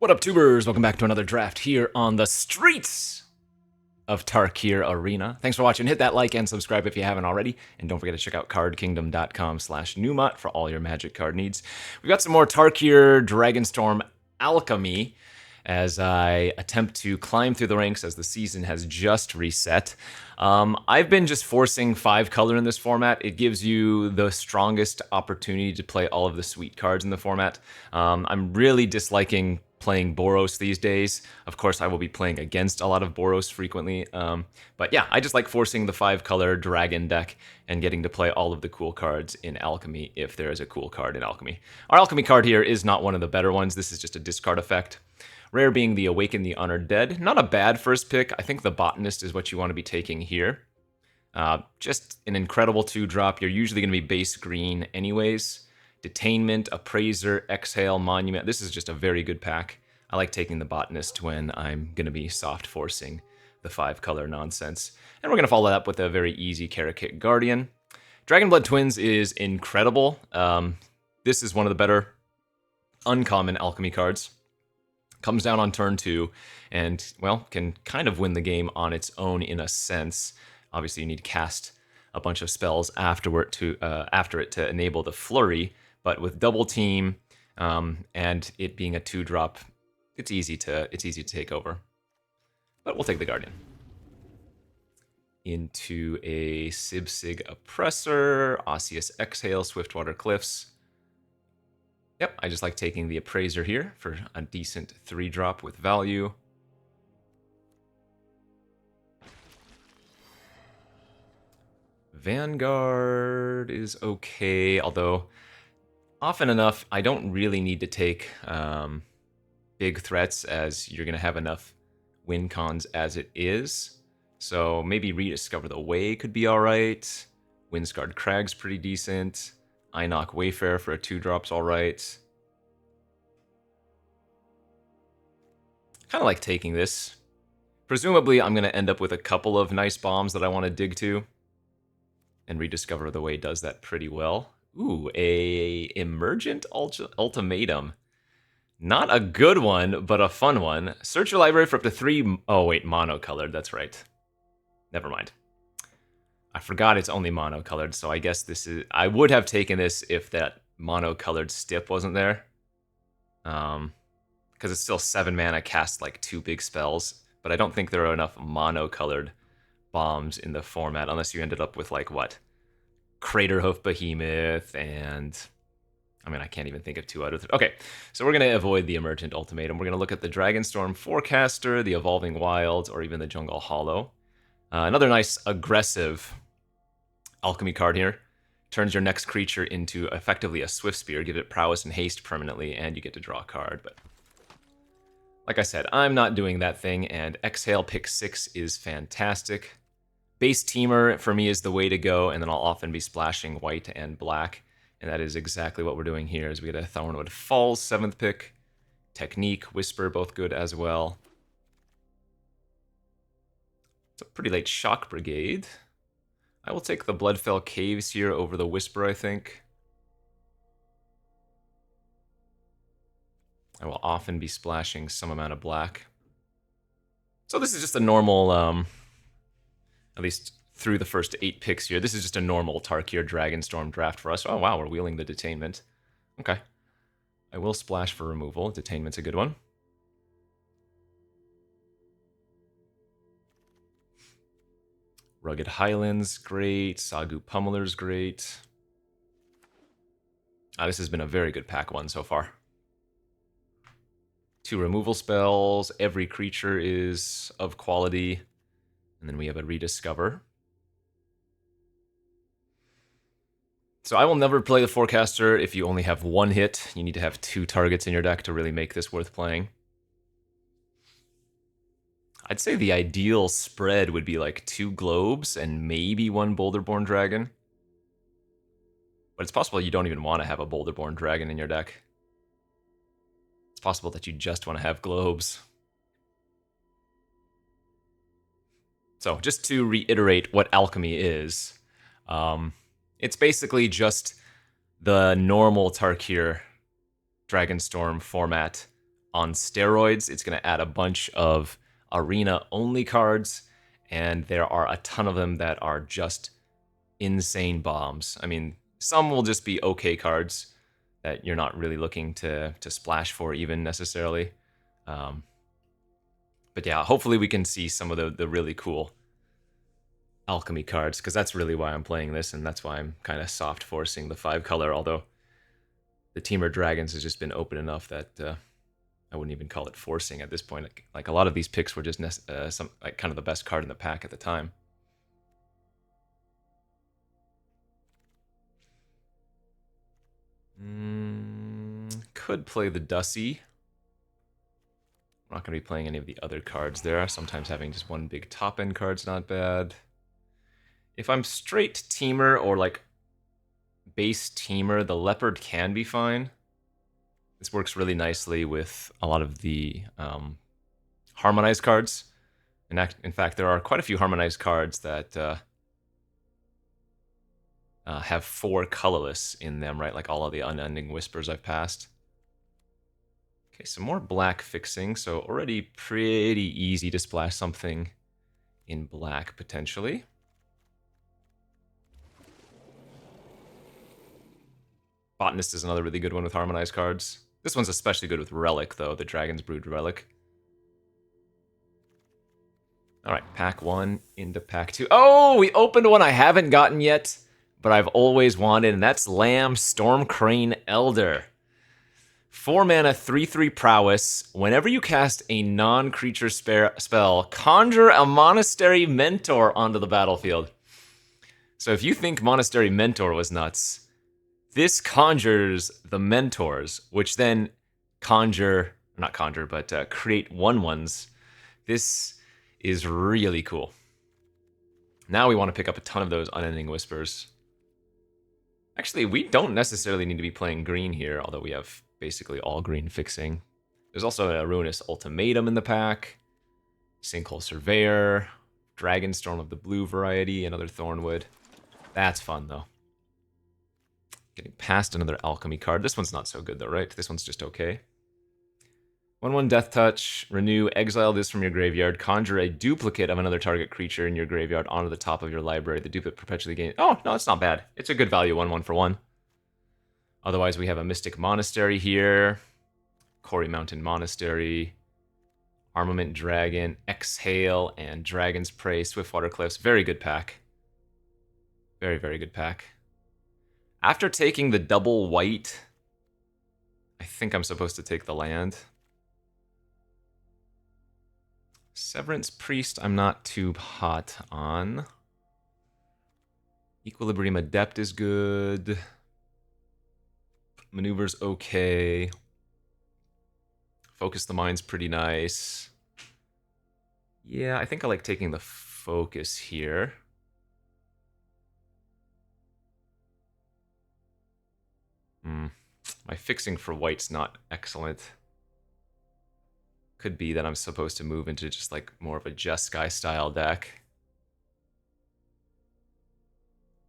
What up, tubers? Welcome back to another draft here on the streets of Tarkir Arena. Thanks for watching. Hit that like and subscribe if you haven't already. And don't forget to check out cardkingdom.com/Numot for all your magic card needs. We've got some more Tarkir Dragonstorm Alchemy as I attempt to climb through the ranks as the season has just reset. I've been just forcing 5-color in this format. It gives you the strongest opportunity to play all of the sweet cards in the format. I'm really disliking playing Boros these days. Of course, I will be playing against a lot of Boros frequently. But yeah, I just like forcing the 5-color dragon deck and getting to play all of the cool cards in Alchemy if there is a cool card in Alchemy. Our Alchemy card here is not one of the better ones. This is just a discard effect. Rare being the Awaken the Honored Dead. Not a bad first pick. I think the Botanist is what you want to be taking here. Just an incredible 2-drop. You're usually going to be base green anyways. Detainment, Appraiser, Exhale, Monument. This is just a very good pack. I like taking the Botanist when I'm going to be soft forcing the 5-color nonsense. And we're going to follow that up with a very easy Karakit Guardian. Dragonblood Twins is incredible. This is one of the better uncommon Alchemy cards. Comes down on turn 2 and, well, can kind of win the game on its own in a sense. Obviously, you need to cast a bunch of spells after it to enable the flurry. But with double team and it being a 2-drop, it's easy to take over. But we'll take the Guardian. Into a Sibsig Oppressor, Osseous Exhale, Swiftwater Cliffs. Yep, I just like taking the Appraiser here for a decent 3-drop with value. Vanguard is okay, although often enough, I don't really need to take big threats as you're going to have enough win cons as it is. So maybe Rediscover the Way could be alright. Windscarred Crag's pretty decent. Inoc Wayfarer for a 2-drop's alright. Kind of like taking this. Presumably, I'm going to end up with a couple of nice bombs that I want to dig to. And Rediscover the Way does that pretty well. Ooh, a Emergent Ultimatum. Not a good one, but a fun one. Search your library for up to 3... Oh, wait, monocolored. That's right. Never mind. I forgot it's only monocolored, so I guess this is... I would have taken this if that monocolored stip wasn't there. Because it's still 7 mana, cast like 2 big spells. But I don't think there are enough monocolored bombs in the format, unless you ended up with, like, what? Craterhoof Behemoth, and... I mean, I can't even think of 2 out of 3. Okay, so we're going to avoid the Emergent Ultimatum. We're going to look at the Dragonstorm Forecaster, the Evolving Wilds, or even the Jungle Hollow. Another nice aggressive Alchemy card here. Turns your next creature into effectively a Swift Spear, give it prowess and haste permanently, and you get to draw a card. But like I said, I'm not doing that thing, and Exhale pick 6 is fantastic. Base Teamer for me is the way to go, and then I'll often be splashing white and black, and that is exactly what we're doing here. As we get a Thornwood Falls 7th pick, Technique, Whisper, both good as well. It's a pretty late Shock Brigade. I will take the Bloodfell Caves here over the Whisper, I think. I will often be splashing some amount of black. So this is just a normal, at least through the first 8 picks here, this is just a normal Tarkir Dragonstorm draft for us. Oh wow, we're wheeling the Detainment. Okay. I will splash for removal. Detainment's a good one. Rugged Highlands, great. Sagu Pummeler's great. This has been a very good pack one so far. 2 removal spells. Every creature is of quality. And then we have a Rediscover. So I will never play the Forecaster if you only have 1 hit. You need to have 2 targets in your deck to really make this worth playing. I'd say the ideal spread would be like 2 Globes and maybe 1 Boulderborn Dragon. But it's possible you don't even want to have a Boulderborn Dragon in your deck. It's possible that you just want to have Globes. So just to reiterate what Alchemy is, it's basically just the normal Tarkir Dragonstorm format on steroids. It's going to add a bunch of arena-only cards, and there are a ton of them that are just insane bombs. I mean, some will just be okay cards that you're not really looking to splash for even necessarily. But yeah, hopefully we can see some of the really cool Alchemy cards, because that's really why I'm playing this, and that's why I'm kind of soft forcing the 5-color, although the Teamer Dragons has just been open enough that I wouldn't even call it forcing at this point. Like a lot of these picks were just kind of the best card in the pack at the time. Could play the Dussy. I'm not going to be playing any of the other cards there. Sometimes having just one big top-end card's not bad. If I'm straight Teamer or like base Teamer, the Leopard can be fine. This works really nicely with a lot of the harmonized cards. In fact, there are quite a few harmonized cards that have 4 colorless in them, right? Like all of the Unending Whispers I've passed. Okay, some more black fixing, so already pretty easy to splash something in black, potentially. Botanist is another really good one with harmonized cards. This one's especially good with Relic, though, the Dragon's Brood Relic. Alright, pack 1 into pack 2. Oh, we opened one I haven't gotten yet, but I've always wanted, and that's Lamb Stormcrane Elder. 4 mana, 3/3 prowess. Whenever you cast a non-creature spell, conjure a Monastery Mentor onto the battlefield. So if you think Monastery Mentor was nuts, this conjures the Mentors, which then create 1/1s. This is really cool. Now we want to pick up a ton of those Unending Whispers. Actually, we don't necessarily need to be playing green here, although we have basically all green fixing. There's also a Ruinous Ultimatum in the pack, Sinkhole Surveyor, Dragonstorm of the blue variety, another Thornwood. That's fun, though. Getting past another Alchemy card. This one's not so good, though, right? This one's just okay. 1/1 Death Touch. Renew. Exile this from your graveyard. Conjure a duplicate of another target creature in your graveyard onto the top of your library. The duplicate perpetually gains... Oh, no, it's not bad. It's a good value, 1/1 for 1. Otherwise, we have a Mystic Monastery here. Quarry Mountain Monastery. Armament Dragon. Exhale and Dragon's Prey. Swiftwater Cliffs. Very good pack. Very, very good pack. After taking the double white, I think I'm supposed to take the land. Severance Priest, I'm not too hot on. Equilibrium Adept is good. Maneuver's okay. Focus the Mind's pretty nice. Yeah, I think I like taking the focus here. My fixing for white's not excellent. Could be that I'm supposed to move into just like more of a Jeskai style deck.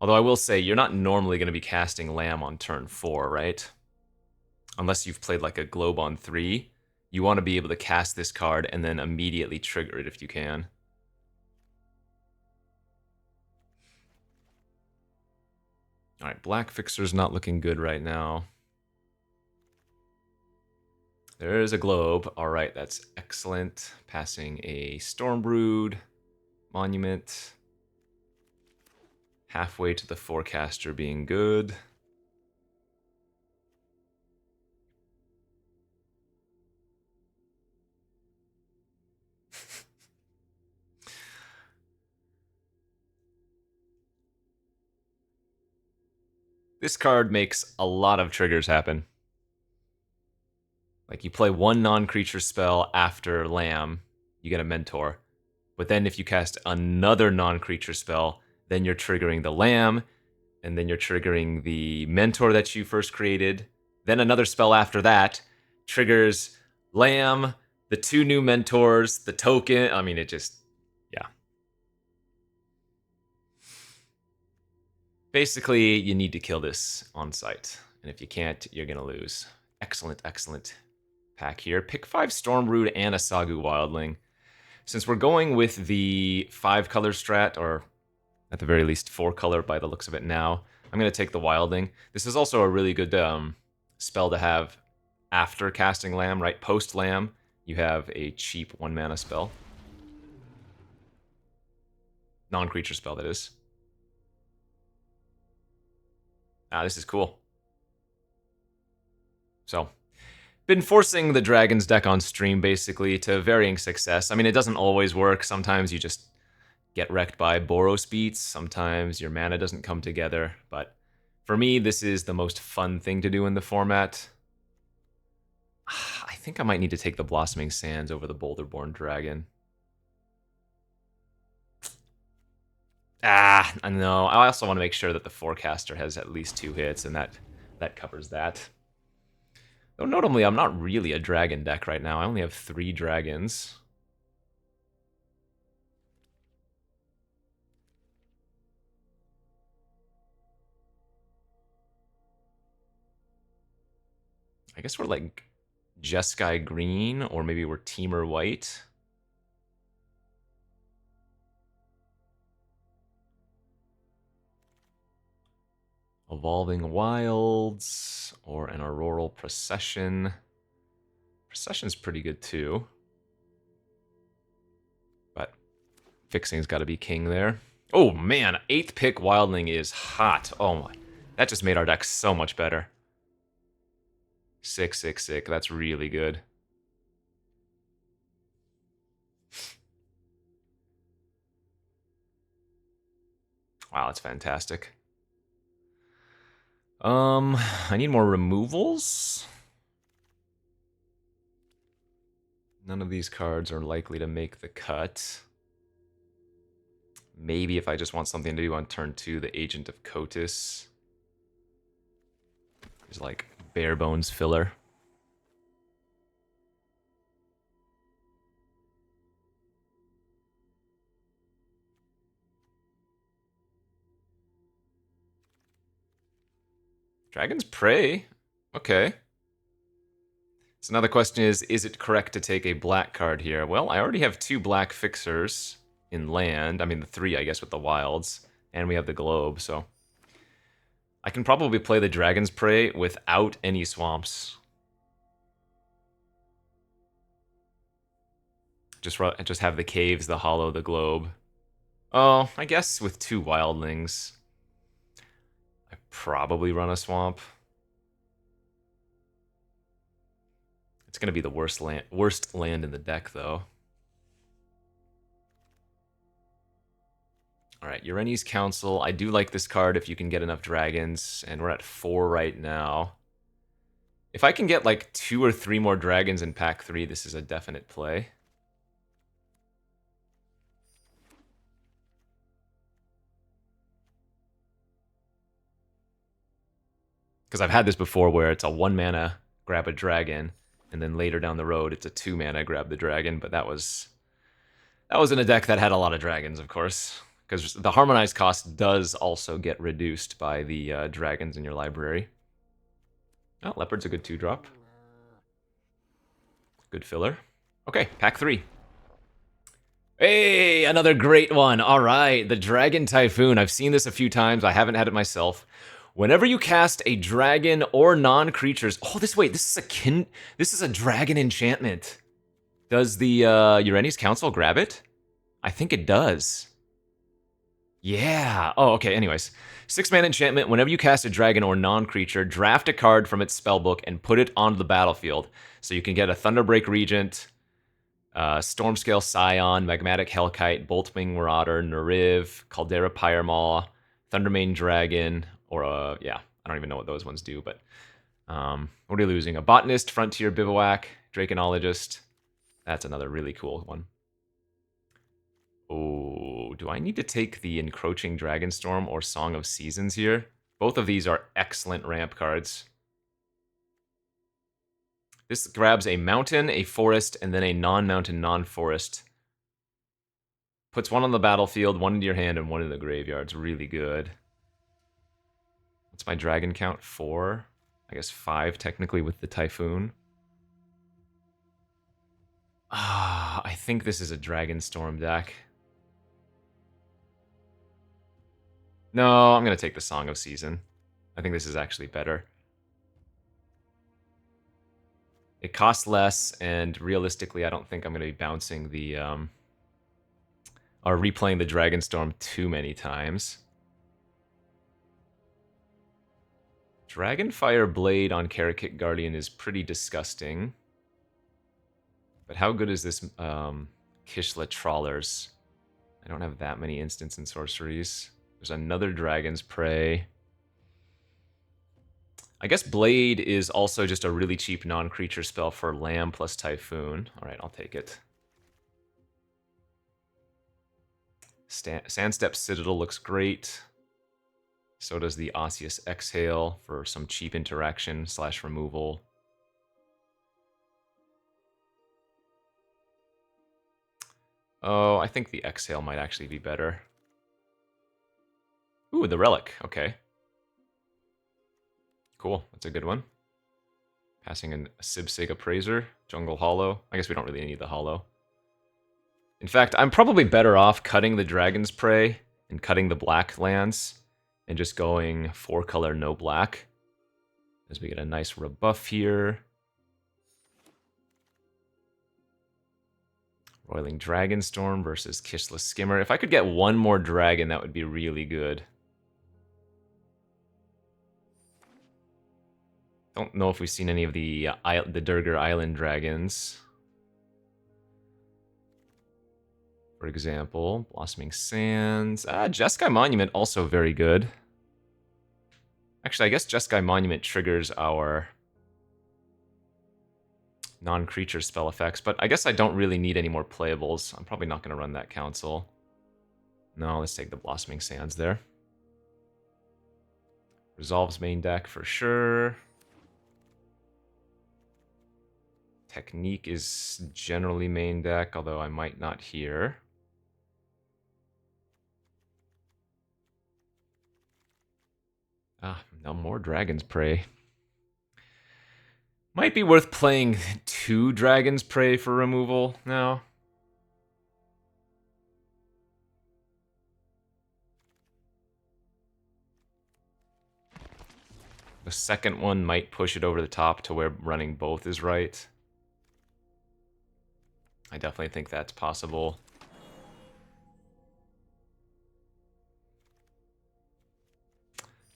Although I will say, you're not normally going to be casting Lamb on turn 4, right? Unless you've played like a Globe on 3. You want to be able to cast this card and then immediately trigger it if you can. Alright, Black Fixer's not looking good right now. There is a Globe. Alright, that's excellent. Passing a Stormbrood. Monument. Halfway to the Forecaster being good. This card makes a lot of triggers happen. Like, you play one non-creature spell after Lamb, you get a Mentor. But then if you cast another non-creature spell, then you're triggering the Lamb, and then you're triggering the Mentor that you first created. Then another spell after that triggers Lamb, the 2 new Mentors, the token. I mean, it just... yeah. Basically, you need to kill this on sight. And if you can't, you're going to lose. Excellent, excellent. pack here. Pick 5 Stormbrood and a Sagu Wildling. Since we're going with the 5-color strat, or at the very least 4-color by the looks of it now, I'm going to take the Wildling. This is also a really good spell to have after casting Lamb, right? Post Lamb, you have a cheap 1-mana spell. Non-creature spell, that is. This is cool. So, been forcing the Dragons deck on stream, basically, to varying success. I mean, it doesn't always work. Sometimes you just get wrecked by Boros beats. Sometimes your mana doesn't come together. But for me, this is the most fun thing to do in the format. I think I might need to take the Blossoming Sands over the Boulderborn Dragon. No. I also want to make sure that the Forecaster has at least 2 hits, and that covers that. Though notably, I'm not really a dragon deck right now. I only have 3 dragons. I guess we're like Jeskai green, or maybe we're Teamer white. Evolving Wilds, or an Auroral Procession. Procession's pretty good too. But fixing's got to be king there. Oh man, 8th pick Wildling is hot. Oh my, that just made our deck so much better. 6/6/6, that's really good. Wow, that's fantastic. I need more removals. None of these cards are likely to make the cut. Maybe if I just want something to do on turn 2, the Agent of Kotis is like bare bones filler. Dragon's Prey? Okay. So now the question is it correct to take a black card here? Well, I already have 2 black fixers in land. I mean, the 3, I guess, with the wilds. And we have the globe, so I can probably play the Dragon's Prey without any swamps. Just have the caves, the hollow, the globe. Oh, I guess with 2 wildlings, I probably run a swamp. It's gonna be the worst land in the deck, though. Alright, Eureni's Council. I do like this card if you can get enough dragons, and we're at 4 right now. If I can get like 2 or 3 more dragons in pack 3, this is a definite play. Because I've had this before where it's a 1 mana grab a dragon, and then later down the road it's a 2 mana grab the dragon, but that was in a deck that had a lot of dragons, of course. Because the harmonized cost does also get reduced by the dragons in your library. Oh, Leopard's a good 2-drop. Good filler. Okay, pack 3. Hey, another great one. All right, the Dragon Typhoon. I've seen this a few times. I haven't had it myself. Whenever you cast a dragon or non-creatures... Oh, this is a dragon enchantment. Does the Eureni's Council grab it? I think it does. Yeah. Oh, okay. Anyways, 6-mana enchantment. Whenever you cast a dragon or non-creature, draft a card from its spellbook and put it onto the battlefield. So you can get a Thunderbreak Regent, Stormscale Scion, Magmatic Hellkite, Boltwing Marauder, Nariv, Caldera Pyremaw, Thundermane Dragon, or yeah, I don't even know what those ones do, but what are you losing? A Botanist, Frontier Bivouac, Draconologist. That's another really cool one. Oh, do I need to take the Encroaching Dragonstorm or Song of Seasons here? Both of these are excellent ramp cards. This grabs a mountain, a forest, and then a non-mountain, non-forest. Puts 1 on the battlefield, 1 into your hand, and 1 in the graveyard. It's really good. What's my dragon count? 4? I guess 5 technically with the Typhoon. think this is a Dragonstorm deck. No, I'm going to take the Song of Season. I think this is actually better. It costs less, and realistically, I don't think I'm going to be bouncing the... or replaying the Dragonstorm too many times. Dragonfire Blade on Karakit Guardian is pretty disgusting. But how good is this Kishla Trawlers? I don't have that many instants and sorceries. There's another Dragon's Prey. I guess Blade is also just a really cheap non-creature spell for Lamb plus Typhoon. Alright, I'll take it. Sandstep Citadel looks great. So does the Osseous Exhale for some cheap interaction / removal. Oh, I think the Exhale might actually be better. Ooh, the Relic. Okay. Cool. That's a good one. Passing in a Sibsig Appraiser. Jungle Hollow. I guess we don't really need the Hollow. In fact, I'm probably better off cutting the Dragon's Prey and cutting the black lands and just going 4-color no black, as we get a nice rebuff here. Roiling Dragonstorm versus Kishla Skimmer. If I could get one more dragon, that would be really good. Don't know if we've seen any of the Durgar Island dragons. For example, Blossoming Sands. Jeskai Monument, also very good. Actually, I guess Jeskai Monument triggers our non-creature spell effects, but I guess I don't really need any more playables. I'm probably not going to run that council. No, let's take the Blossoming Sands there. Resolves main deck for sure. Technique is generally main deck, although I might not here. No more Dragon's Prey. Might be worth playing 2 Dragon's Prey for removal now. The second one might push it over the top to where running both is right. I definitely think that's possible.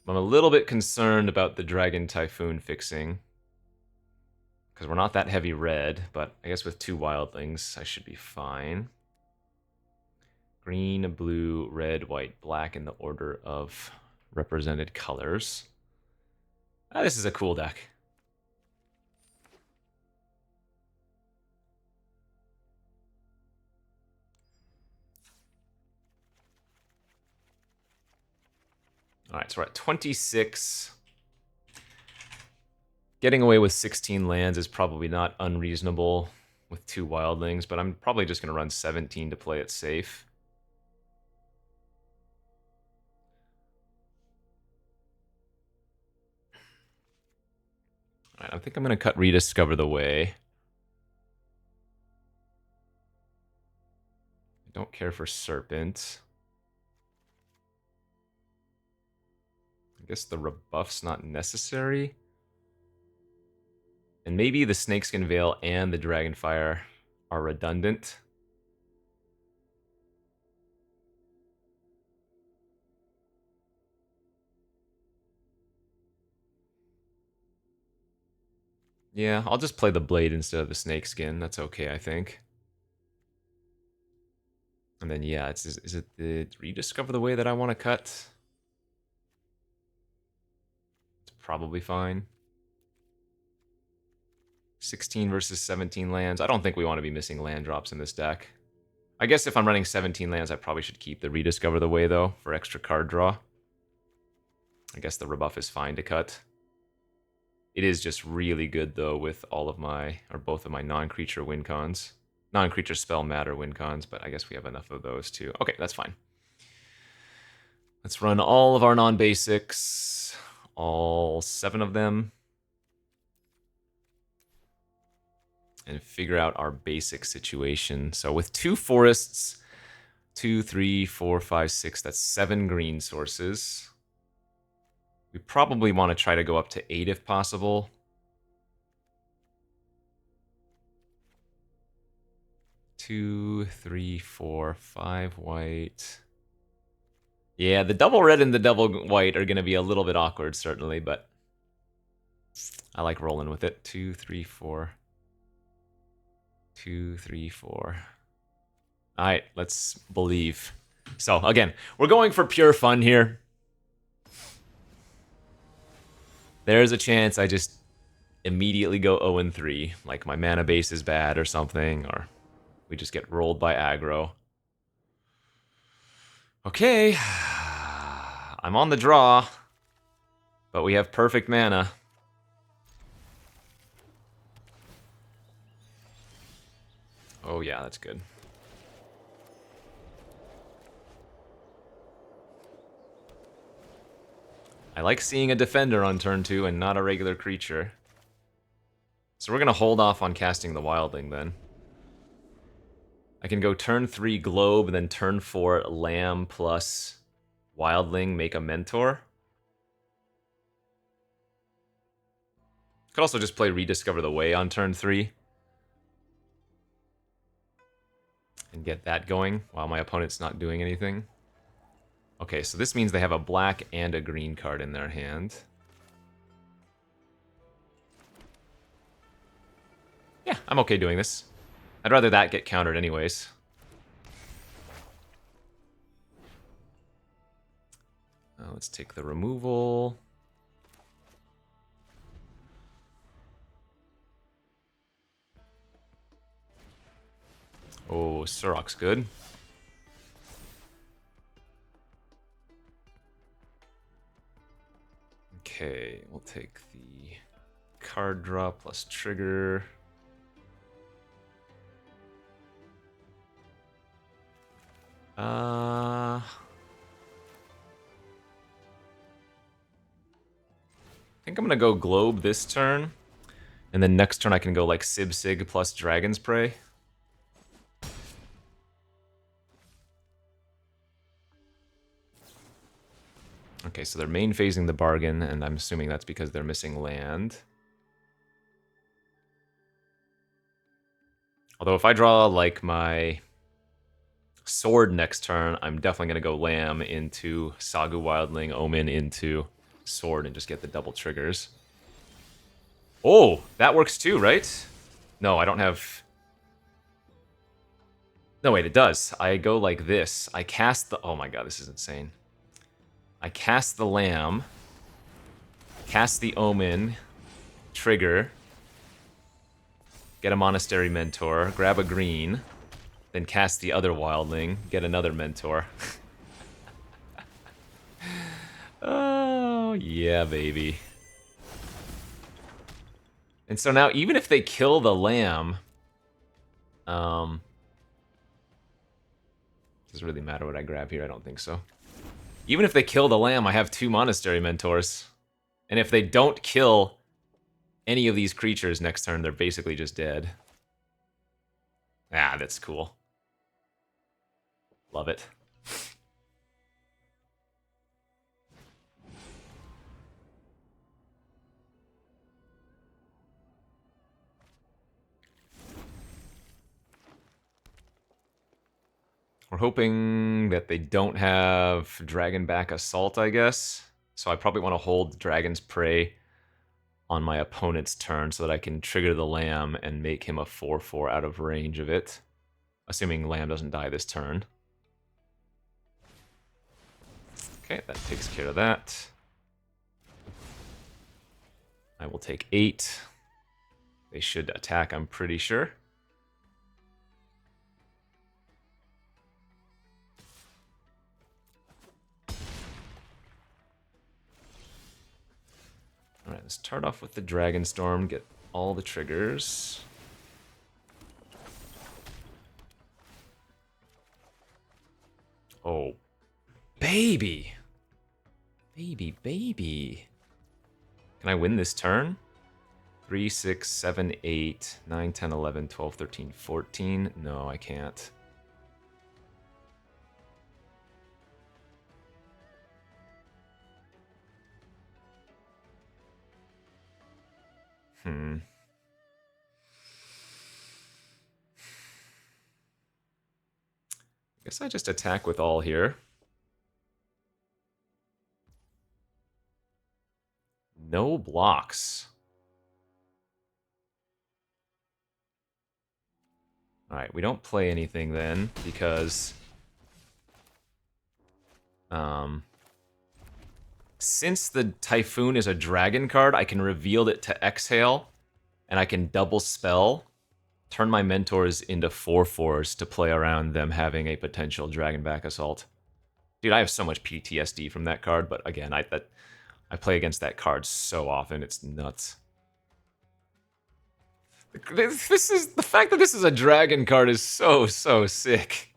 I'm a little bit concerned about the Dragon Typhoon fixing, because we're not that heavy red, but I guess with 2 wildlings, I should be fine. Green, blue, red, white, black in the order of represented colors. This is a cool deck. Alright, so we're at 26. Getting away with 16 lands is probably not unreasonable with 2 wildlings, but I'm probably just going to run 17 to play it safe. Alright, I think I'm going to cut Rediscover the Way. I don't care for Serpent. I guess the rebuff's not necessary. And maybe the Snakeskin Veil and the Dragonfire are redundant. Yeah, I'll just play the Blade instead of the Snakeskin. That's okay, I think. And then, yeah, is it the Rediscover the Way that I want to cut? It's probably fine. 16 versus 17 lands. I don't think we want to be missing land drops in this deck. I guess if I'm running 17 lands, I probably should keep the Rediscover the Way, though, for extra card draw. I guess the rebuff is fine to cut. It is just really good, though, with all of my, or both of my non-creature win cons. Non-creature spell matter win cons, but I guess we have enough of those, too. Okay, that's fine. Let's run all of our non-basics. All 7 of them. and figure out our basic situation. So with 2 forests, 2, 3, 4, 5, 6, that's 7 green sources. We probably want to try to go up to 8 if possible. Two, 3, 4, 5 white. Yeah, the double red and the double white are going to be a little bit awkward, certainly, but I like rolling with it. 2, 3, 4. 2, 3, 4. All right, let's believe. So, again, we're going for pure fun here. There's a chance I just immediately go 0-3, like my mana base is bad or something, or we just get rolled by aggro. Okay, I'm on the draw, but we have perfect mana. Oh yeah, that's good. I like seeing a defender on turn 2 and not a regular creature. So we're going to hold off on casting the Wildling then. I can go turn 3 Globe, then turn 4 Lamb plus Wildling, make a Mentor. Could also just play Rediscover the Way on turn 3. And get that going while my opponent's not doing anything. Okay, so this means they have a black and a green card in their hand. Yeah, I'm okay doing this. I'd rather that get countered anyways. Let's take the removal. Oh, Surok's good. Okay, we'll take the card draw plus trigger. I think I'm gonna go Globe this turn, and then next turn I can go like Sig plus Dragon's Prey. Okay, so they're main phasing the bargain, and I'm assuming that's because they're missing land. Although if I draw like my sword next turn, I'm definitely going to go Lamb into Sagu Wildling, Omen into sword, and just get the double triggers. Oh, that works too, right? No, I don't have... No, wait, it does. I go like this. I cast the... Oh my god, this is insane. I cast the Lamb, cast the Omen, trigger, get a Monastery Mentor, grab a green, then cast the other Wildling, get another Mentor. Oh, yeah, baby. And so now, even if they kill the Lamb, does it really matter what I grab here? I don't think so. Even if they kill the Lamb, I have 2 Monastery Mentors. And if they don't kill any of these creatures next turn, they're basically just dead. Ah, that's cool. Love it. We're hoping that they don't have Dragonback Assault, I guess. So I probably want to hold Dragon's Prey on my opponent's turn so that I can trigger the Lamb and make him a 4/4 out of range of it. Assuming Lamb doesn't die this turn. Okay, that takes care of that. I will take 8. They should attack, I'm pretty sure. Alright, let's start off with the Dragonstorm, get all the triggers. Oh, baby! Baby, baby. Can I win this turn? 3, 6, 7, 8, 9, 10, 11, 12, 13, 14. No, I can't. I guess I just attack with all here. No blocks. Alright, we don't play anything then, because since the Typhoon is a dragon card, I can reveal it to exhale, and I can double spell, turn my mentors into 4/4s to play around them having a potential dragon back assault. Dude, I have so much PTSD from that card, but again, I play against that card so often, it's nuts. This is the fact that this is a dragon card is so sick.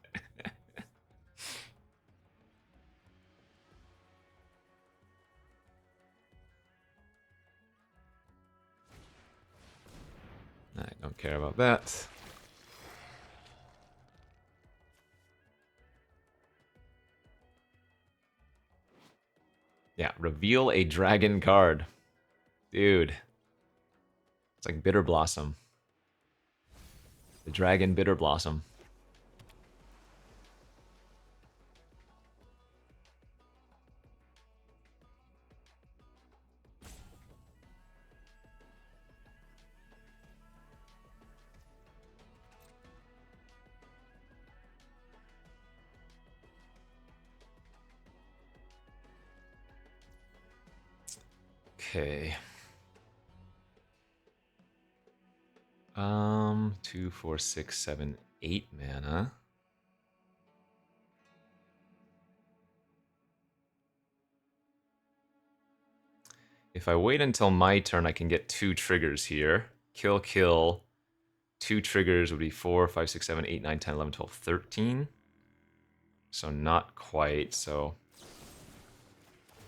I don't care about that. Yeah, reveal a dragon card. Dude. It's like Bitter Blossom. The Dragon Bitter Blossom. Okay. 2, 4, 6, 7, 8 mana. If I wait until my turn, I can get 2 triggers here. Kill, kill. 2 triggers would be 4, 5, 6, 7, 8, 9, 10, 11, 12, 13. So not quite, so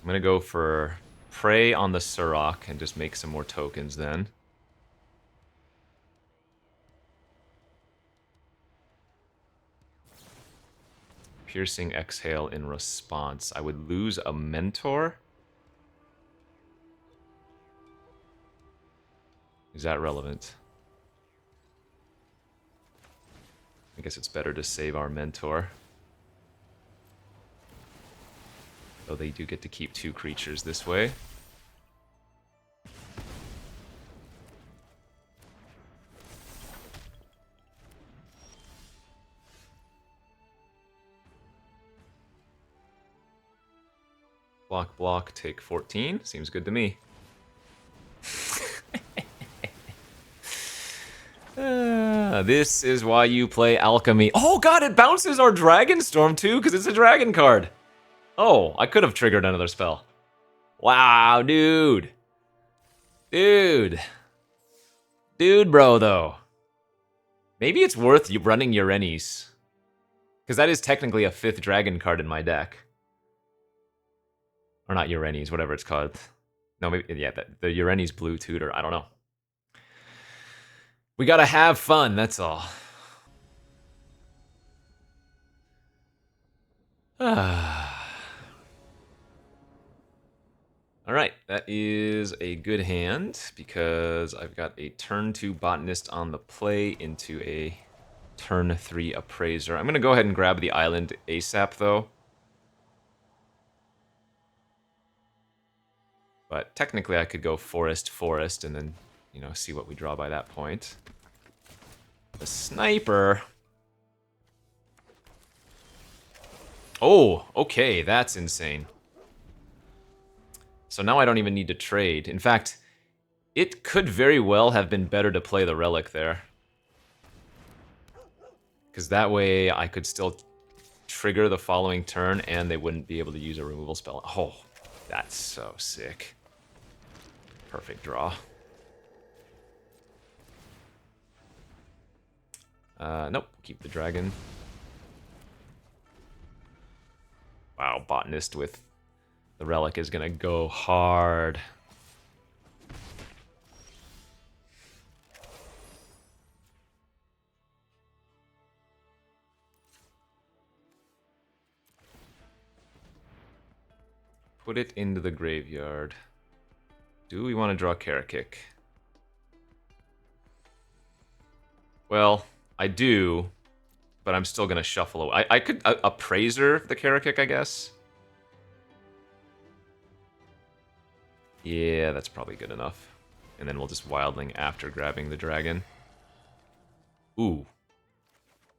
I'm gonna go for Prey on the Surrock and just make some more tokens then. Piercing Exhale in response. I would lose a Mentor. Is that relevant? I guess it's better to save our Mentor. Though they do get to keep 2 creatures this way. Block, block, take 14. Seems good to me. This is why you play Alchemy. Oh god, it bounces our Dragonstorm too, because it's a dragon card. Oh, I could have triggered another spell. Wow, dude. Dude, bro, though. Maybe it's worth you running Urenis. Because that is technically a 5th dragon card in my deck. Or not Urenis, whatever it's called. No, maybe, yeah, the Urenis Blue Tutor. I don't know. We gotta have fun, that's all. Alright, that is a good hand, because I've got a turn 2 Botanist on the play into a turn 3 Appraiser. I'm gonna go ahead and grab the island ASAP, though. But technically I could go forest, forest, and then, you know, see what we draw by that point. The sniper. Oh, okay, that's insane. So now I don't even need to trade. In fact, it could very well have been better to play the relic there. Because that way I could still trigger the following turn and they wouldn't be able to use a removal spell. Oh, that's so sick. Perfect draw. Nope, keep the dragon. Wow, Botanist with the relic is gonna go hard. Put it into the graveyard. Do we want to draw Karakik? Well, I do, but I'm still going to shuffle. I could appraiser the Karakik, I guess. Yeah, that's probably good enough. And then we'll just Wildling after grabbing the dragon. Ooh.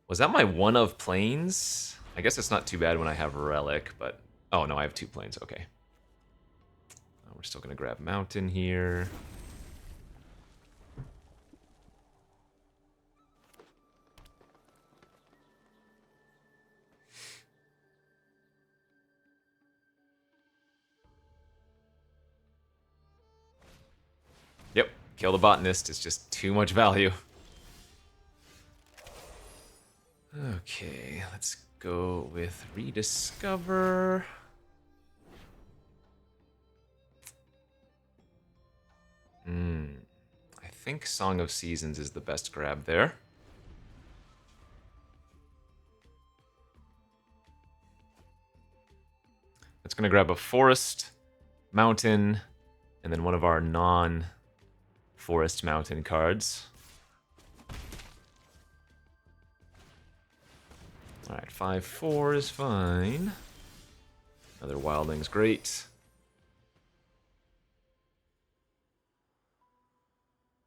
Was that my one of planes? I guess it's not too bad when I have Relic, but... Oh, no, I have 2 planes. Okay. We're still going to grab Mountain here. Yep, kill the Botanist. It's just too much value. Okay, let's go with Rediscover. I think Song of Seasons is the best grab there. It's going to grab a Forest, Mountain, and then one of our non-Forest Mountain cards. Alright, 5/4 is fine. Another Wildling's great.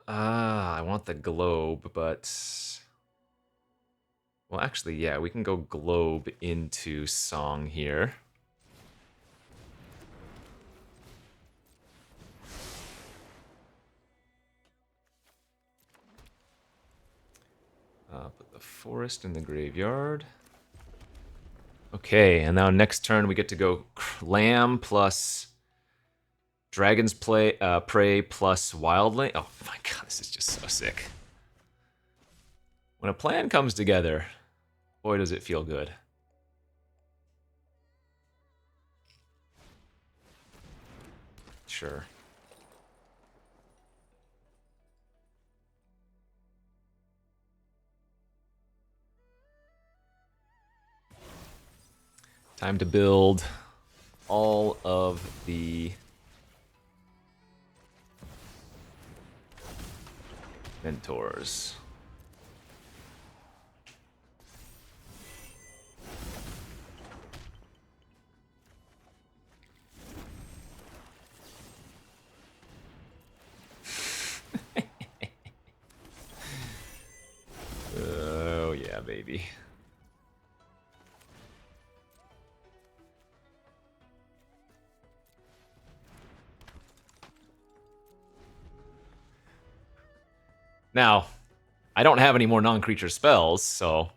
I want the Globe, but... Well, actually, yeah, we can go Globe into Song here. Put the Forest in the graveyard. Okay, and now next turn we get to go Lamb plus Dragon's Prey plus Wildling. Oh my god, this is just so sick. When a plan comes together, boy does it feel good. Sure. Time to build all of the mentors. Oh yeah, baby. Now, I don't have any more non-creature spells, so...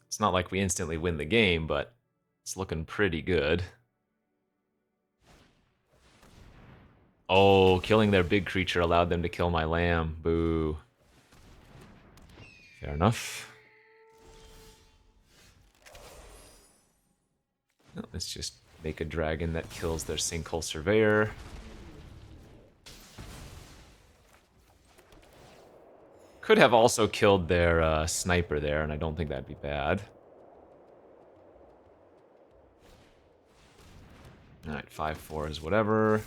It's not like we instantly win the game, but it's looking pretty good. Oh, killing their big creature allowed them to kill my lamb. Boo. Fair enough. Well, let's just make a dragon that kills their Sinkhole Surveyor. Could have also killed their sniper there, and I don't think that'd be bad. Alright, 5/4 is whatever.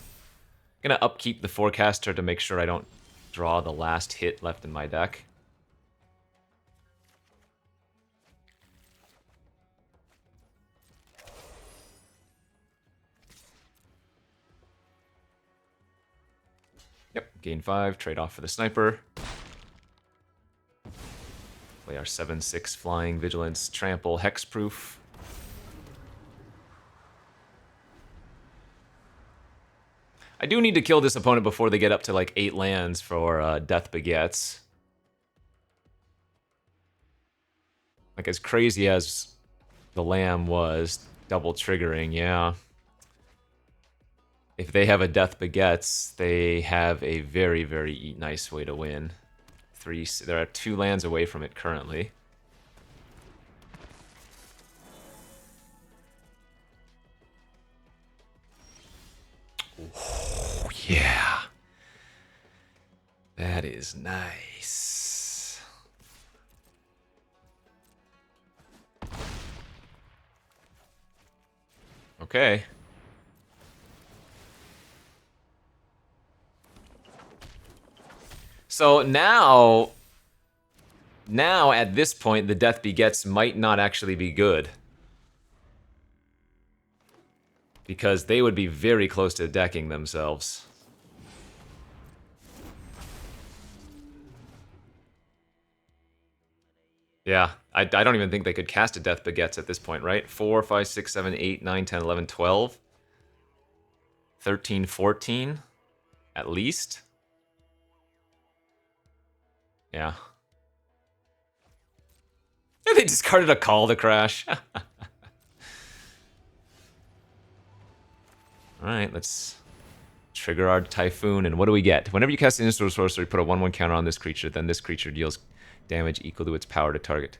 Gonna upkeep the Forecaster to make sure I don't draw the last hit left in my deck. Yep, gain 5, trade off for the sniper. Play our 7/6 flying vigilance, trample, hexproof. I do need to kill this opponent before they get up to like 8 lands for Death Begets. Like as crazy as the Lamb was, double triggering, yeah. If they have a Death Begets, they have a very, very nice way to win. There are 2 lands away from it currently. Oh, yeah. That is nice. Okay. So now at this point, the Death Begets might not actually be good. Because they would be very close to decking themselves. Yeah, I don't even think they could cast a Death Begets at this point, right? 4, 5, 6, 7, 8, 9, 10, 11, 12. 13, 14, at least. Yeah. They discarded a Call to Crash. Alright, let's trigger our Typhoon, and what do we get? Whenever you cast an instant sorcery, put a 1/1 counter on this creature, then this creature deals damage equal to its power to target.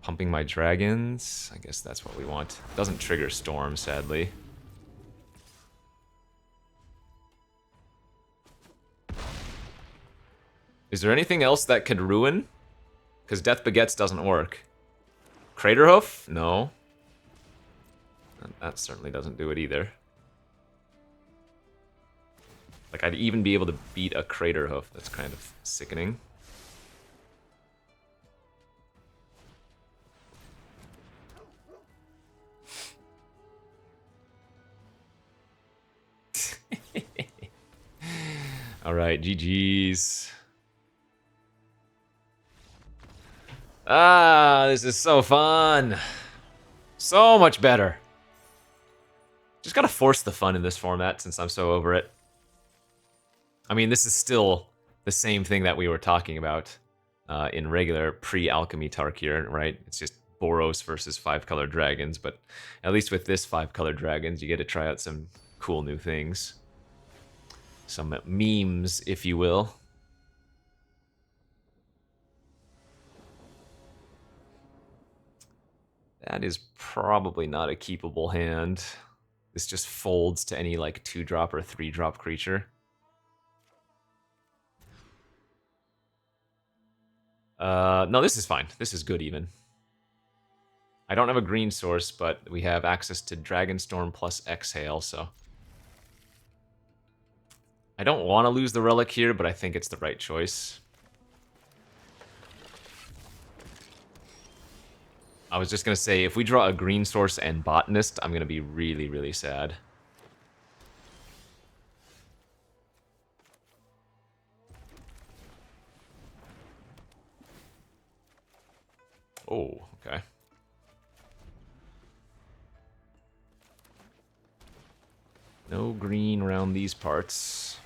Pumping my dragons? I guess that's what we want. Doesn't trigger Storm, sadly. Is there anything else that could ruin? Because Death Begets doesn't work. Craterhoof? No. That certainly doesn't do it either. Like, I'd even be able to beat a Craterhoof. That's kind of sickening. Alright, GG's. Ah, this is so fun. So much better. Just gotta force the fun in this format since I'm so over it. I mean, this is still the same thing that we were talking about in regular pre-Alchemy Tarkir, right? It's just Boros versus 5-color dragons, but at least with this 5-color dragons, you get to try out some cool new things. Some memes, if you will. That is probably not a keepable hand. This just folds to any, like, 2-drop or 3-drop creature. No, this is fine. This is good, even. I don't have a green source, but we have access to Dragonstorm plus Exhale, so... I don't want to lose the Relic here, but I think it's the right choice. I was just going to say, if we draw a green source and Botanist, I'm going to be really, really sad. Oh, okay. No green around these parts.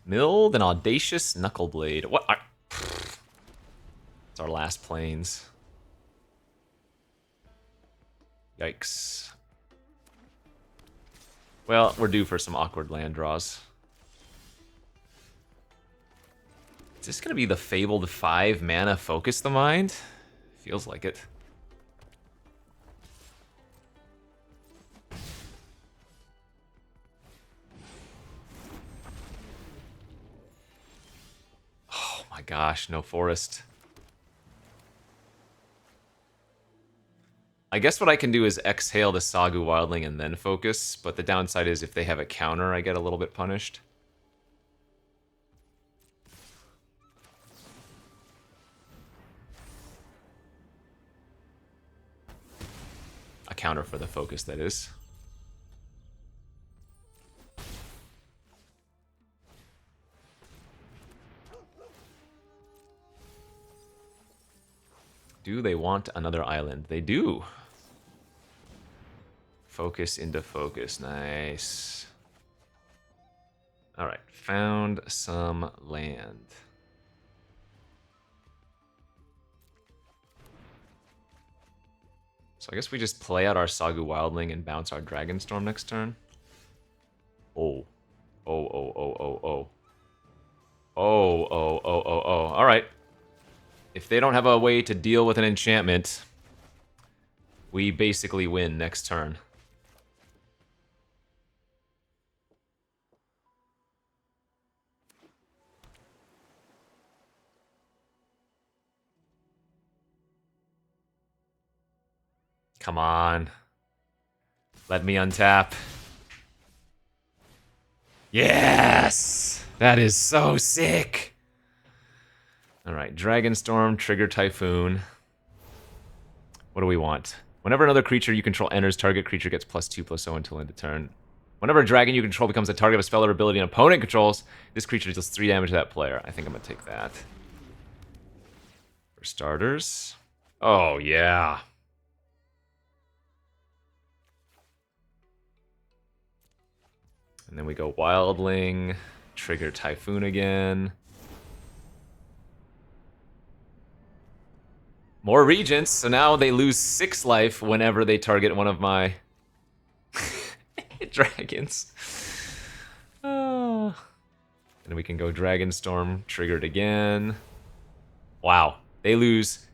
Milled and Audacious Knuckleblade. What? It's our last planes. Yikes. Well, we're due for some awkward land draws. Is this gonna be the fabled 5-mana Focus the Mind? Feels like it. Oh my gosh, no forest. I guess what I can do is exhale the Sagu Wildling and then focus, but the downside is if they have a counter, I get a little bit punished. A counter for the focus, that is. Do they want another island? They do. Focus into focus. Nice. Alright, found some land. So I guess we just play out our Sagu Wildling and bounce our Dragonstorm next turn. Oh. Oh, oh, oh, oh, oh. Oh, oh, oh, oh, oh. Alright. If they don't have a way to deal with an enchantment, we basically win next turn. Come on. Let me untap. Yes! That is so sick! Alright, Dragonstorm, trigger Typhoon. What do we want? Whenever another creature you control enters, target creature gets +2/+0 until end of turn. Whenever a dragon you control becomes a target of a spell or ability an opponent controls, this creature deals 3 damage to that player. I think I'm gonna take that. For starters. Oh, yeah. And then we go Wildling, trigger Typhoon again. More Regents, so now they lose 6 life whenever they target one of my dragons. Oh. And we can go Dragonstorm, triggered again. Wow, they lose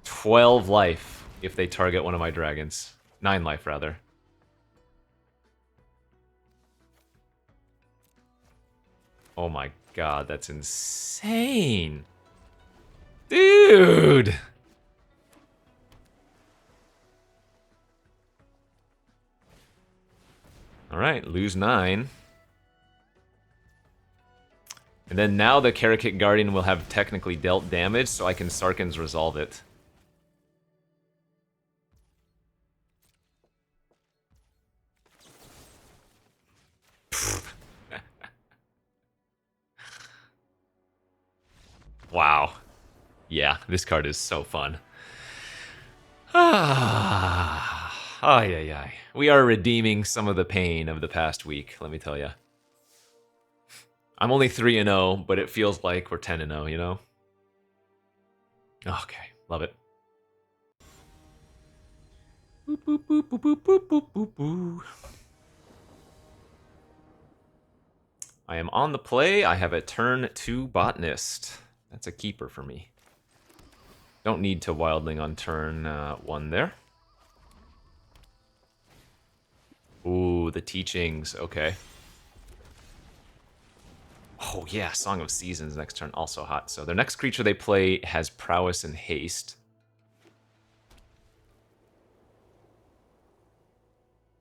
12 life if they target one of my dragons. 9 life, rather. Oh my god, that's insane. Dude! Alright, lose 9. And then now the Karakit Guardian will have technically dealt damage, so I can Sarkhan's Resolve it. Wow. Yeah, this card is so fun. Ay, ay, ay. We are redeeming some of the pain of the past week, let me tell you. I'm only 3-0, but it feels like we're 10-0, you know? Okay, love it. Boop, boop, boop, boop, boop, boop, boop, boop, boop. I am on the play. I have a turn 2 Botanist. That's a keeper for me. Don't need to Wildling on turn 1 there. Ooh, the teachings. Okay. Oh yeah, Song of Seasons next turn. Also hot. So their next creature they play has Prowess and Haste.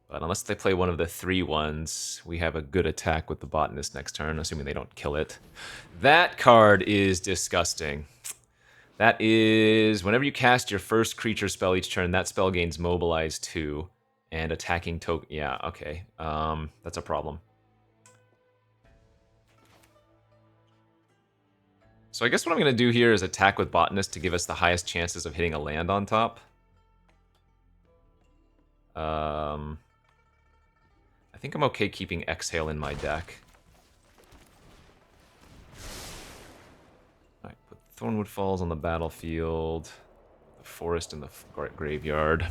But unless they play one of the 3/1s, we have a good attack with the Botanist next turn, assuming they don't kill it. That card is disgusting. That is, whenever you cast your first creature spell each turn, that spell gains Mobilize 2. And attacking token, yeah, okay. That's a problem. So I guess what I'm going to do here is attack with Botanist to give us the highest chances of hitting a land on top. I think I'm okay keeping Exhale in my deck. Alright, put Thornwood Falls on the battlefield. The Forest in the graveyard.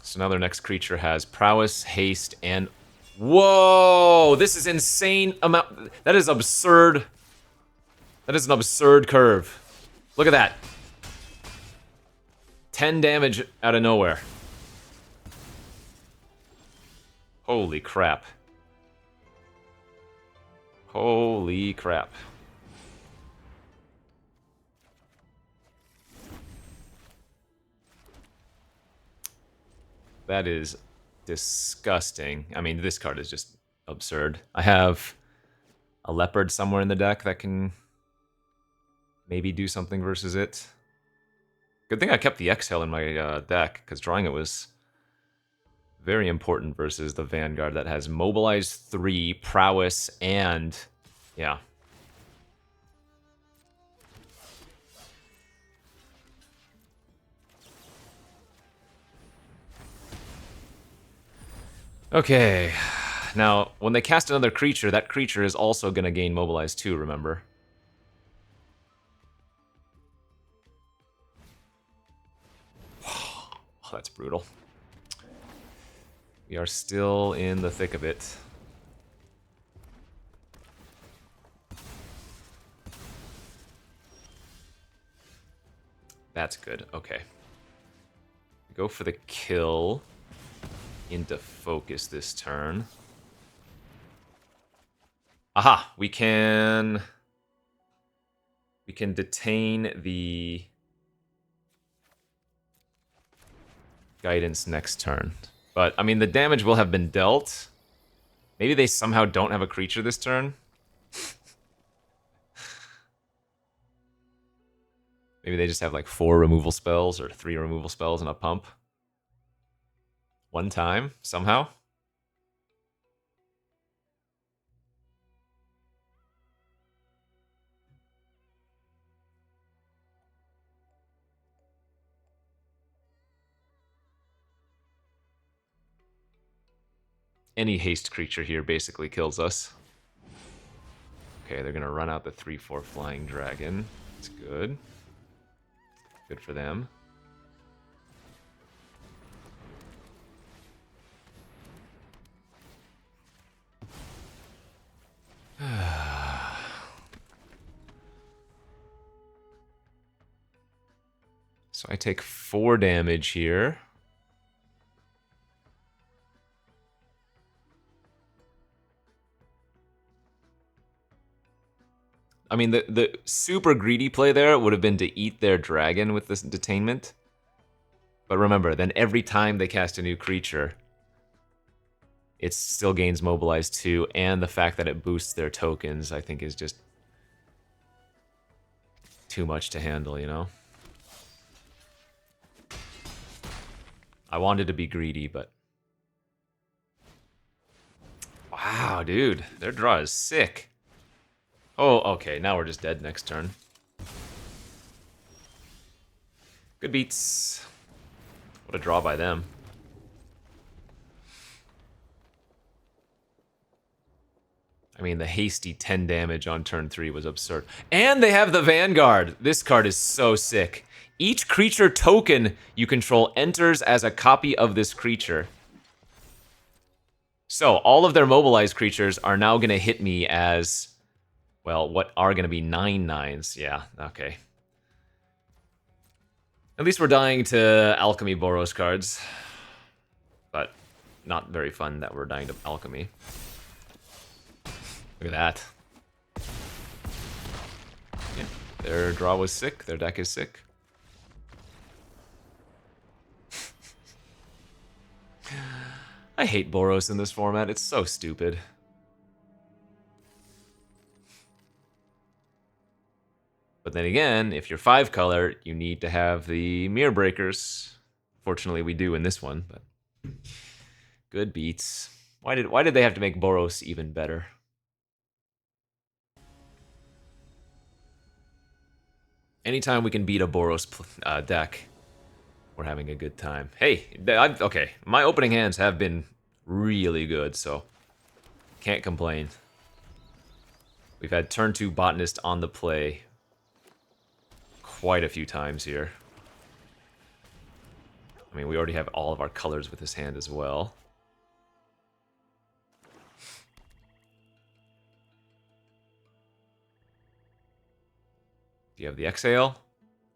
So now their next creature has Prowess, Haste, and... Whoa! This is insane amount... That is absurd. That is an absurd curve. Look at that. 10 damage out of nowhere. Holy crap. Holy crap. That is disgusting. I mean, this card is just absurd. I have a Leopard somewhere in the deck that can maybe do something versus it. Good thing I kept the Exhale in my deck, because drawing it was very important versus the Vanguard that has Mobilize 3, Prowess, and... yeah. Okay. Now, when they cast another creature, that creature is also going to gain Mobilize 2, remember? Oh, that's brutal. We are still in the thick of it. That's good. Okay. Go for the kill. Into focus this turn. Aha! We can We can detain the guidance next turn. But, I mean, the damage will have been dealt. Maybe they somehow don't have a creature this turn. Maybe they just have like 4 removal spells or 3 removal spells and a pump. One time, somehow. Any haste creature here basically kills us. Okay, they're gonna run out the 3/4 flying dragon. That's good. Good for them. So I take 4 damage here. I mean, the super greedy play there would have been to eat their dragon with this detainment. But remember, then every time they cast a new creature, it still gains Mobilize 2, and the fact that it boosts their tokens, I think, is just too much to handle, you know? I wanted to be greedy, but... Wow, dude. Their draw is sick. Oh, okay, now we're just dead next turn. Good beats. What a draw by them. I mean, the hasty 10 damage on turn 3 was absurd. And they have the Vanguard. This card is so sick. Each creature token you control enters as a copy of this creature. So, all of their mobilized creatures are now going to hit me as, well, what are going to be 9/9s. Yeah, okay. At least we're dying to Alchemy Boros cards. But not very fun that we're dying to Alchemy. Look at that. Yeah, their draw was sick. Their deck is sick. I hate Boros in this format. It's so stupid. But then again, if you're 5-color, you need to have the Mirror Breakers. Fortunately, we do in this one, but good beats. Why did they have to make Boros even better? Anytime we can beat a Boros deck, we're having a good time. Hey, okay, my opening hands have been really good, so can't complain. We've had turn 2 Botanist on the play quite a few times here. I mean, we already have all of our colors with this hand as well. Do you have the Exhale?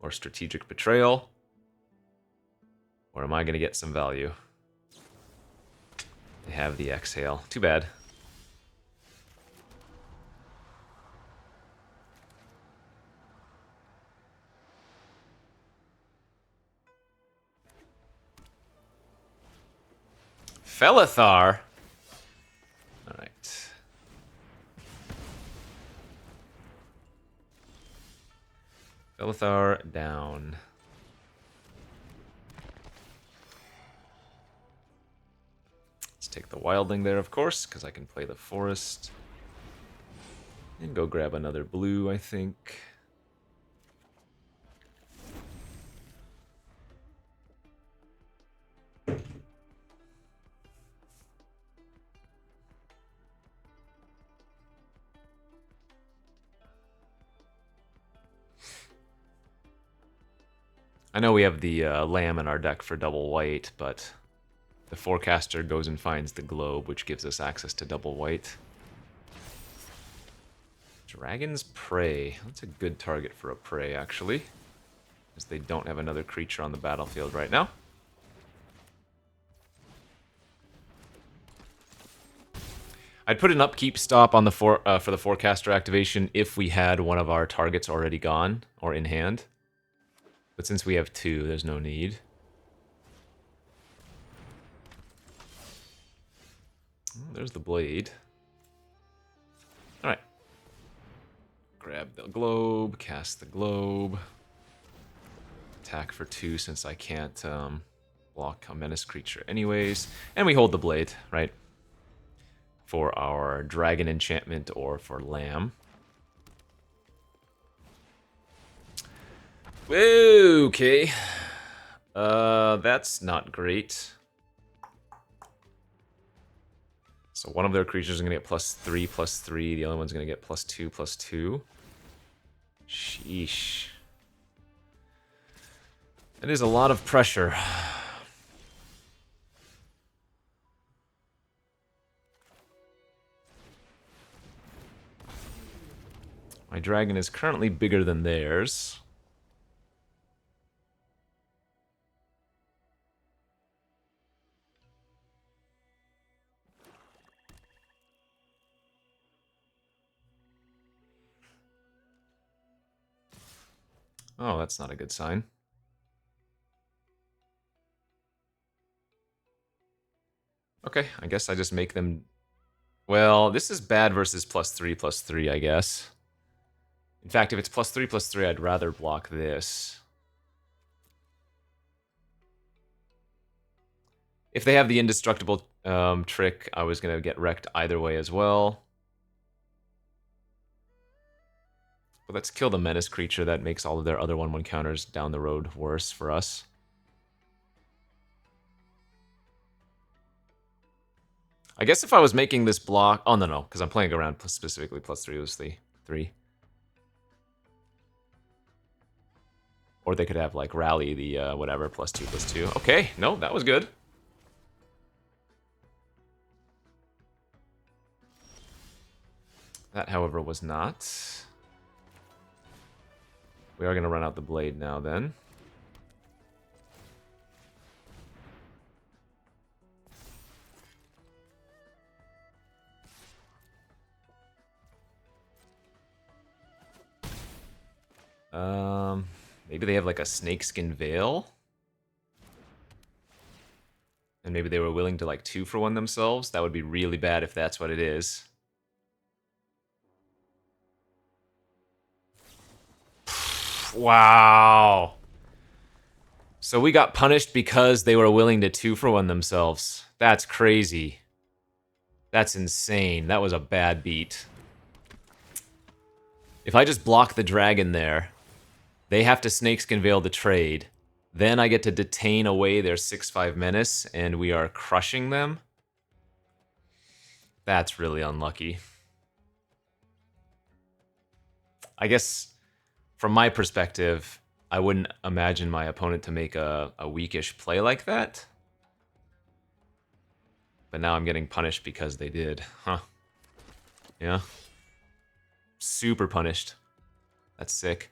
Or Strategic Betrayal? Or am I going to get some value? They have the Exhale. Too bad. Felithar? Alright. Felithar down. Let's take the Wildling there, of course, because I can play the Forest. And go grab another blue, I think. I know we have the Lamb in our deck for double white, but the Forecaster goes and finds the Globe, which gives us access to double white. Dragon's Prey. That's a good target for a Prey, actually, because they don't have another creature on the battlefield right now. I'd put an upkeep stop on the for the forecaster activation if we had one of our targets already gone or in hand. But since we have 2, there's no need. Oh, there's the blade. Alright. Grab the globe, cast the globe. Attack for 2 since I can't block a menace creature anyways. And we hold the blade, right? For our dragon enchantment or for lamb. Okay. That's not great. So one of their creatures is going to get +3/+3. The other one's going to get +2/+2. Sheesh. That is a lot of pressure. My dragon is currently bigger than theirs. Oh, that's not a good sign. Okay, I guess I just make them... Well, this is bad versus +3/+3, I guess. In fact, if it's +3/+3, I'd rather block this. If they have the indestructible trick, I was going to get wrecked either way as well. But let's kill the menace creature. That makes all of their other 1/1 counters down the road worse for us. I guess if I was making this block... Oh, no, because I'm playing around specifically +3 was the 3. Or they could have, like, rally the whatever, +2/+2. Okay, no, that was good. That, however, was not. We are going to run out the blade now, then. Maybe they have, like, a snakeskin veil? And maybe they were willing to, like, 2-for-1 themselves? That would be really bad if that's what it is. Wow. So we got punished because they were willing to 2-for-1 themselves. That's crazy. That's insane. That was a bad beat. If I just block the dragon there, they have to snakeskin veil the trade. Then I get to detain away their 6/5 menace, and we are crushing them. That's really unlucky. I guess, from my perspective, I wouldn't imagine my opponent to make a weakish play like that. But now I'm getting punished because they did. Huh. Yeah. Super punished. That's sick.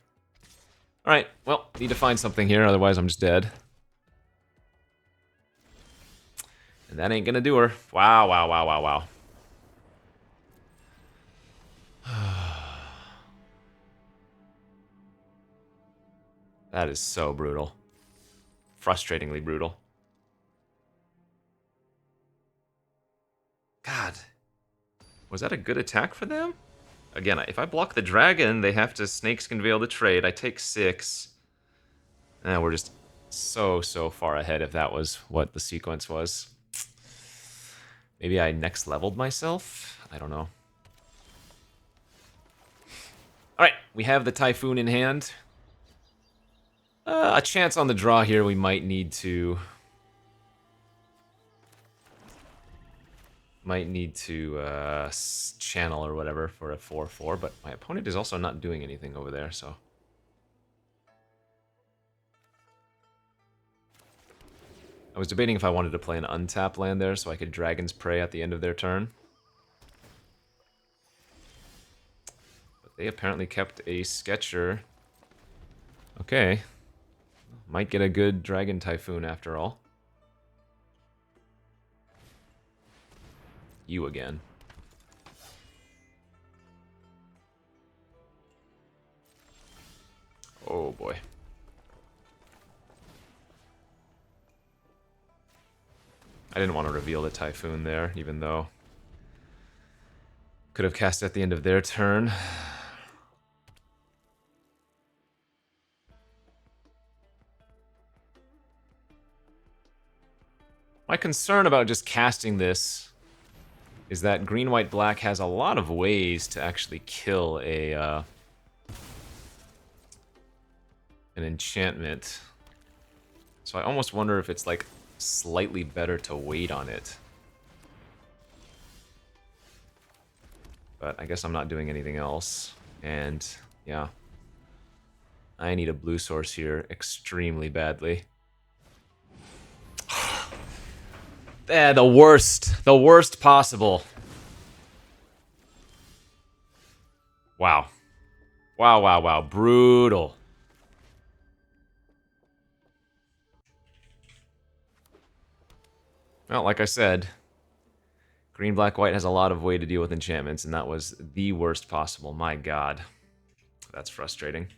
Alright, well, need to find something here, otherwise I'm just dead. And that ain't gonna do her. Wow, wow, wow, wow, wow. That is so brutal. Frustratingly brutal. God. Was that a good attack for them? Again, if I block the dragon, they have to snakeskin veil the trade. I take 6. And we're just so far ahead if that was what the sequence was. Maybe I next leveled myself? I don't know. Alright, we have the Typhoon in hand. A chance on the draw here, we might need to... channel or whatever for a 4/4, but my opponent is also not doing anything over there, so... I was debating if I wanted to play an untapped land there so I could Dragon's Prey at the end of their turn. But they apparently kept a Sketcher. Okay. Might get a good Dragon Typhoon after all. You again. Oh boy. I didn't want to reveal the Typhoon there, even though could have cast at the end of their turn. My concern about just casting this is that green, white, black has a lot of ways to actually kill a an enchantment. So I almost wonder if it's like slightly better to wait on it. But I guess I'm not doing anything else. And yeah, I need a blue source here extremely badly. The worst possible. Wow. Wow, wow, wow. Brutal. Well, like I said, green, black, white has a lot of way to deal with enchantments, and that was the worst possible. My god. That's frustrating.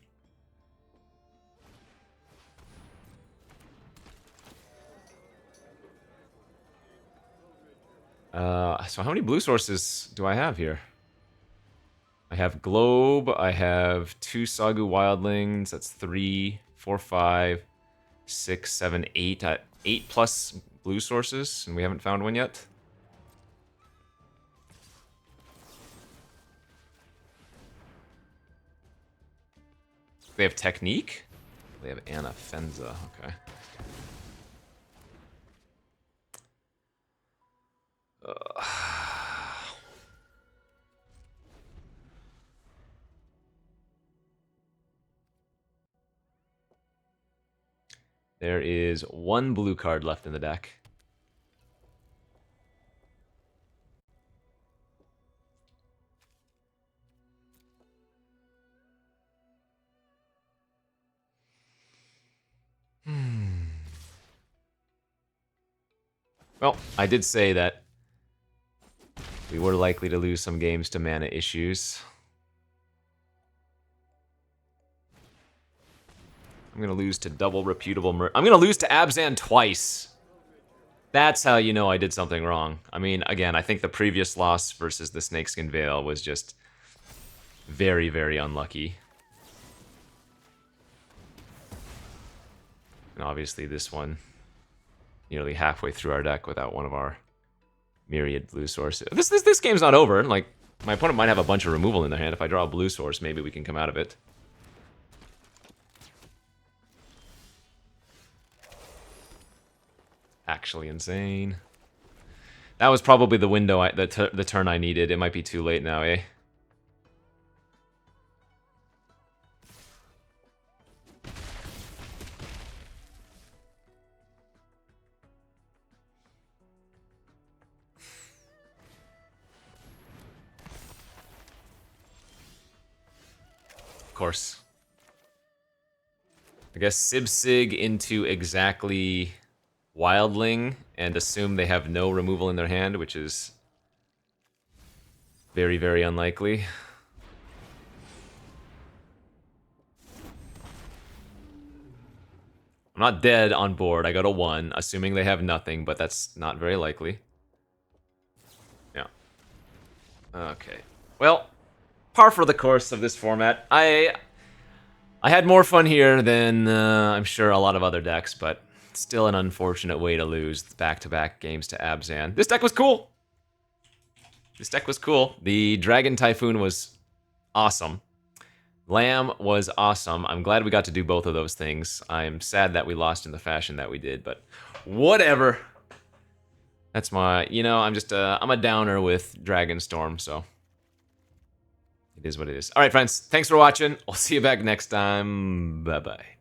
So how many blue sources do I have here? I have Globe, I have 2 Sagu Wildlings, that's 3, 4, 5, 6, 7, 8. 8 plus blue sources, and we haven't found one yet. They have Technique? They have Anna Fenza, okay. There is 1 blue card left in the deck. Well, I did say that we were likely to lose some games to mana issues. I'm gonna lose to double reputable I'm gonna lose to Abzan twice. That's how you know I did something wrong. I mean, again, I think the previous loss versus the Snakeskin Veil was just very, very unlucky. And obviously this one, nearly halfway through our deck without one of our myriad blue sources. This game's not over. Like, my opponent might have a bunch of removal in their hand. If I draw a blue source, maybe we can come out of it. Actually insane. That was probably the window, the turn I needed. It might be too late now, eh? Of course. I guess Sib-Sig into exactly Wildling and assume they have no removal in their hand, which is very, very unlikely. I'm not dead on board. I go to 1, assuming they have nothing, but that's not very likely. Yeah. Okay. Well, par for the course of this format. I had more fun here than I'm sure a lot of other decks, but still an unfortunate way to lose back-to-back games to Abzan. This deck was cool. This deck was cool. The Dragon Typhoon was awesome. Lamb was awesome. I'm glad we got to do both of those things. I'm sad that we lost in the fashion that we did, but whatever. That's my, you know, I'm a downer with Dragonstorm, so it is what it is. All right, friends, thanks for watching. I'll see you back next time. Bye-bye.